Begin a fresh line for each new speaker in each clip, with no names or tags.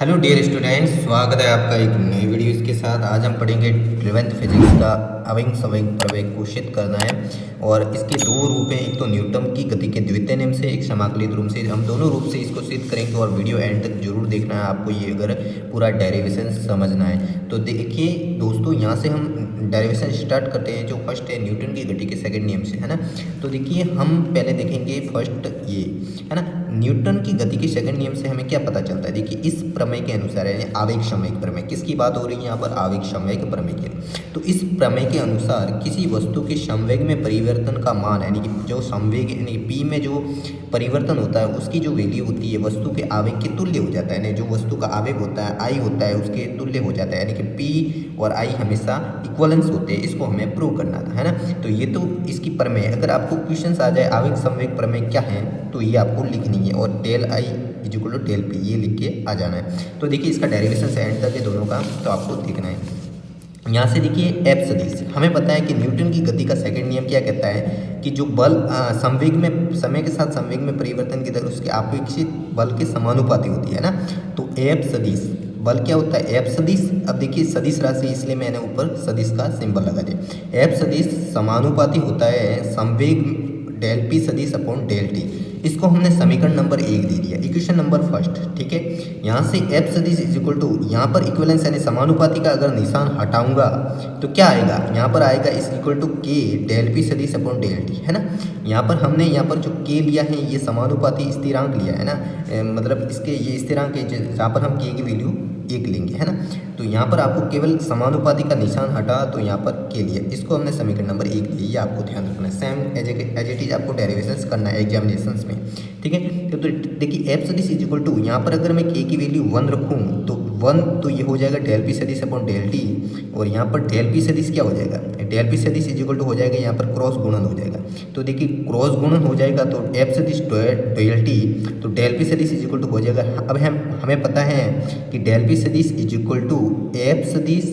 Hello dear students, स्वागत है आपका एक नई वीडियोस के साथ। आज हम पढ़ेंगे 11th फिजिक्स का अवयव संवेग प्रवेग को सिद्ध करना है। और इसके दो रूप हैं, एक तो न्यूटन की गति के द्वितीय नियम से, एक समाकलित रूप से। हम दोनों रूप से इसको सिद्ध करेंगे और वीडियो एंड तक जरूर देखना है आपको, ये अगर पूरा डेरिवेशन समझना है तो। देखिए दोस्तों, यहाँ से हम डेरिवेशन स्टार्ट करते हैं। जो फर्स्ट है न्यूटन की गति के सेकंड नियम से, है ना। तो देखिए हम पहले देखेंगे फर्स्ट ये, है ना। न्यूटन की गति के सेकंड नियम से हमें क्या पता चलता है। देखिए इस प्रमेय के अनुसार, यानी आवेग संवेग प्रमेय, किसकी बात हो रही है यहाँ पर, आवेग संवेग प्रमेय की। तो इस प्रमेय के अनुसार किसी वस्तु के संवेग में परिवर्तन का मान, यानी कि जो संवेग यानी पी में जो परिवर्तन होता है उसकी जो वैल्यू होती है वस्तु के आवेग के तुल्य हो जाता है। यानी जो वस्तु का आवेग होता है आई होता है उसके तुल्य हो जाता है, यानी कि पी और आई हमेशा इक्वलेंस होते हैं। इसको हमें प्रूव करना था, है ना। तो ये तो इसकी प्रमेय। अगर आपको क्वेश्चन आ जाए आवेग संवेग प्रमेय क्या है, तो ये आपको लिखनी है और del I equal to del P ये लिख के आ जाना है। तो देखिए इसका डेरिवेशन से एंड तक है दोनों का, तो आपको देखना है। यहाँ से देखिए एफ सदिश, हमें पता है कि न्यूटन की गति का सेकंड नियम क्या कहता है कि जो बल संवेग में, समय के साथ संवेग में परिवर्तन की दर उसके अपेक्षित बल के समानुपाती होती है ना। तो एफ सदिश बल क्या होता है, एफ सदिश। अब देखिए सदिश राशि, इसलिए मैंने ऊपर सदिश का सिंबल लगा दिया। एफ सदिश समानुपाती होता है संवेग डेल पी सदिश अपॉन डेल टी। इसको हमने समीकरण नंबर 1 दे दिया, इक्वेशन नंबर फर्स्ट, ठीक है। यहाँ से एफ सदिश इज इक्वल टू, यहाँ पर इक्विवेलेंस यानी समानुपाती का अगर निशान हटाऊंगा तो क्या आएगा, यहाँ पर आएगा इस इक्वल टू के डेल पी सदिश अपॉन डेल टी, है ना। यहाँ पर हमने यहाँ पर जो के लिया है ये समानुपाती स्थिरांक लिया है ना, मतलब इसके ये स्थिरांक है जहाँ पर हम के की वैल्यू 1 लेंगे, है ना। तो यहाँ पर आपको केवल समानुपाती का निशान हटा तो यहाँ पर के लिए, इसको हमने समीकरण नंबर 1 लिया, ये आपको ध्यान रखना है। सेम एज इट इज आपको डेरिवेशंस करना है एग्जामिनेशंस में, ठीक है। तो देखिए एफ सदिश इज इक्वल टू, यहाँ पर अगर मैं के की वैल्यू 1 रखूँ तो 1 तो ये हो जाएगा डेल पी सदिश अपॉन डेल टी, और यहाँ पर डेल पी सदिश क्या हो जाएगा, डेल पी सदिश इज इक्वल टू हो जाएगा यहाँ पर क्रॉस गुणन हो जाएगा। तो देखिए क्रॉस गुणन हो जाएगा तो एफ सदिश डेल टी, तो डेल पी सदिश इज इक्वल टू हो जाएगा। अब हमें पता है कि डेल पी सदिश इज इक्वल टू एफ सदिश,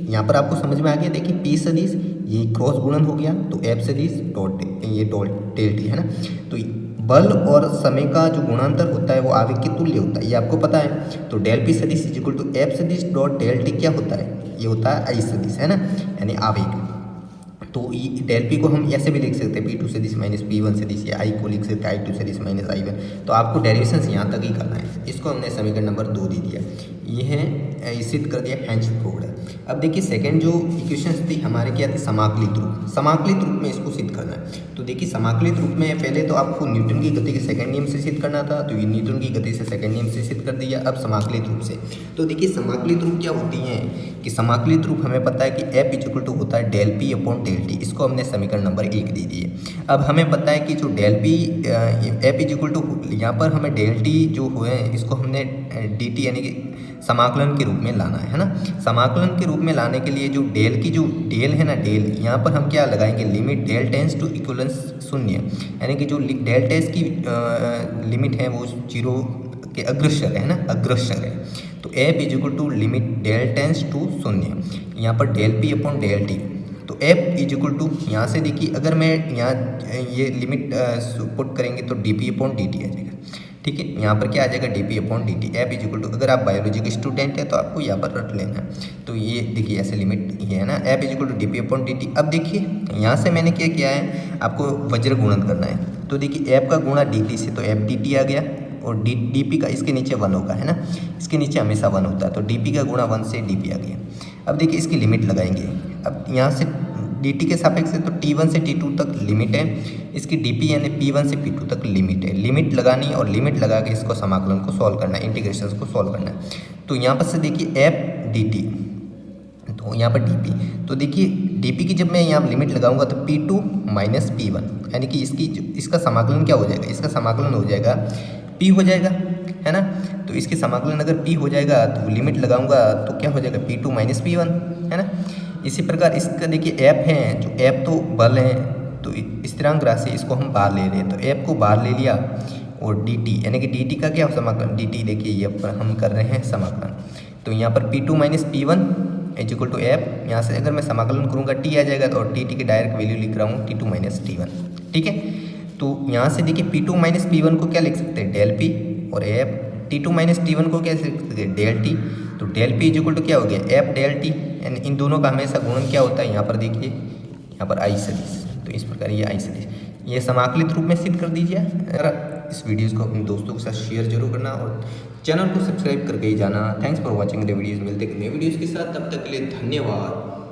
यहाँ पर आपको समझ में आ गया। देखिए पी सदिश ये क्रॉस गुणन हो गया, तो एफ सदिश डॉट ये डेल टी, है ना। तो बल और समय का जो गुणांतर होता है वो आवेग के तुल्य होता है, ये आपको पता है। तो डेल पी सदिश इज इक्वल टू एफ सदिश डॉट डेल टी क्या होता है, ये होता है आई सदिश, है ना, यानी आवेग। तो डेल पी को हम ऐसे भी लिख सकते हैं, पी टू सदिश माइनस पी वन सदिश, या आई को लिख सकते हैं आई टू सदिश माइनस आई वन। तो आपको डेरिवेशन यहाँ तक ही करना है। इसको हमने समीकरण नंबर 2 दे दिया, ये है सिद्ध कर दिया, हैंस प्रूव्ड है। अब देखिए सेकंड जो इक्वेशंस थी हमारे क्या थी, समाकलित रूप। समाकलित रूप में इसको सिद्ध करना है। तो देखिए समाकलित रूप में पहले तो आपको न्यूटन की गति के सेकंड नियम से सिद्ध करना था, तो ये न्यूटन की गति से सेकंड नियम से सिद्ध कर दिया। अब समाकलित रूप से, तो देखिए समाकलित रूप क्या होती हैं कि समाकलित रूप हमें पता है कि एफ इक्वल टू होता है del P upon del T, इसको हमने समीकरण नंबर 1 दे दिए। अब हमें पता है कि जो del P F equal to, यहाँ पर हमें डेल टी जो हुए इसको हमने डी टी यानी कि समाकलन के रूप में लाना है ना। समाकलन के रूप में लाने के लिए जो डेल की जो डेल है ना, डेल यहाँ पर हम क्या लगाएंगे, limit del tends to equivalence 0, यानी कि जो डेल टेंस की लिमिट है वो 0 के अग्रसर है ना, अग्रसर है। तो F is equal to limit del tends to 0, यहाँ पर del P upon del T. तो एफ इज इक्वल टू, यहाँ से देखिए अगर मैं यहाँ ये लिमिट पुट करेंगे तो D P upon D T आ जाएगा, ठीक है। यहाँ पर क्या आ जाएगा, D P upon D T. F is equal to, अगर आप बायोलॉजी के स्टूडेंट हैं तो आपको यहाँ पर रट लेना है। तो ये देखिए ऐसे लिमिट ये है ना, F is equal to D P upon D T. अब देखिए यहाँ से मैंने क्या किया है, आपको वज्र गुणन करना है। तो देखिए एफ का गुणा डी टी से, तो एफ डी टी आ गया, और डी पी का इसके नीचे 1 होगा, है ना, इसके नीचे हमेशा 1 होता है। तो डी पी का गुणा 1 से डी पी आ गया। अब देखिए इसकी लिमिट लगाएंगे। अब यहाँ से डी टी के सापेक्ष से, तो T1 से T2 तक लिमिट है, इसकी DP यानी P1 से P2 तक लिमिट है। लिमिट लगानी है और लिमिट लगा के इसको समाकलन को सॉल्व करना है, इंटीग्रेशन को सॉल्व करना है। तो यहाँ पर से देखिए एफ डी टी, तो यहाँ पर DP, तो देखिए DP की जब मैं यहाँ लिमिट लगाऊंगा तो P2 माइनस P1, यानी कि इसका समाकलन क्या हो जाएगा, इसका समाकलन हो जाएगा P हो जाएगा, है ना। तो इसके समाकलन अगर P हो जाएगा तो लिमिट लगाऊंगा तो क्या हो जाएगा, P2 माइनस P1, है ना। इसी प्रकार इसका देखिए एफ है, जो एफ तो बल है, तो स्थिरांक राशि इसको हम बाहर ले रहे हैं, तो एफ को बाहर ले लिया, और डी टी यानी कि डी टी का क्या समाकलन, डी टी देखिए ये पर हम कर रहे हैं समाकलन। तो यहाँ पर P2 minus P1 is equal to F, यहाँ से अगर मैं समाकलन करूँगा टी आ जाएगा, तो और टी की डायरेक्ट वैल्यू लिख रहा हूँ T2 माइनस T1, ठीक है। तो यहाँ से देखिए P2 माइनस P1 को क्या लिख सकते हैं, डेल पी, और एफ T2 माइनस T1 को कैसे लिख सकते हैं, डेल टी। तो del P is equal to क्या हो गया, एफ डेल टी। एंड इन दोनों का हमेशा गुणन क्या होता है, यहाँ पर देखिए, यहाँ पर आई सदिश। तो इस प्रकार ये आई सदिश, ये समाकलित रूप में सिद्ध कर दीजिए। अगर इस वीडियोस को अपने दोस्तों के साथ शेयर जरूर करना और चैनल को सब्सक्राइब करके ही जाना। Thanks for watching the videos. मिलते हैं नए वीडियोस के साथ, तब तक के लिए धन्यवाद।